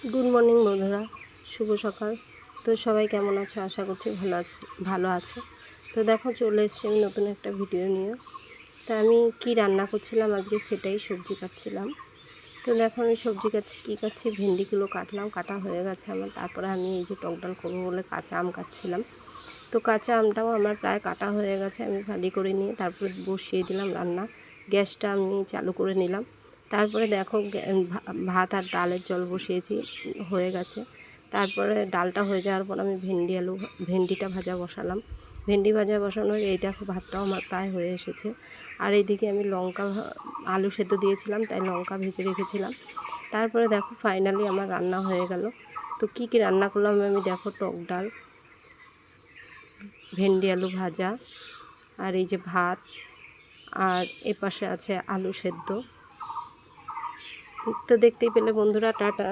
Good morning বন্ধুরা, শুভ সকাল। তো সবাই কেমন আছো? আশা করছি ভালো আছো। তো দেখো, চলে এসেছি আমি নতুন একটা ভিডিও নিয়ে। তো আমি কি রান্না করছিলাম আজকে, সেটাই সবজি কাটছিলাম। তো দেখো, আমি সবজি কাটছি, ভেন্ডিগুলো কাটলাম, কাটা হয়ে গেছে আমার। তারপরে আমি এই যে টক ডাল করবো বলে কাঁচা আম কাটছিলাম। তো কাঁচা আমটাও আমার প্রায় কাটা হয়ে গেছে, আমি ভালি করে নিয়ে তারপরে বসিয়ে দিলাম রান্না। গ্যাসটা আমি চালু করে নিলাম। তারপরে দেখো, ভাত আর ডালের জল বসিয়েছি, হয়ে গেছে। তারপরে ডালটা হয়ে যাওয়ার পর আমি ভেন্ডিটা ভাজা বসালাম। ভেন্ডি ভাজা বসানোর এই দেখো, ভাতটাও আমার প্রায় হয়ে এসেছে। আর এইদিকে আমি আলু সেদ্ধ দিয়েছিলাম, তাই লঙ্কা ভেজে রেখেছিলাম। তারপরে দেখো, ফাইনালি আমার রান্না হয়ে গেল। তো কী কী রান্না করলাম আমি দেখো, টক ডাল, ভেন্ডি আলু ভাজা, আর এই যে ভাত, আর এপাশে আছে আলু সেদ্ধ। তো দেখতেই পেলে বন্ধুরা, টাটা।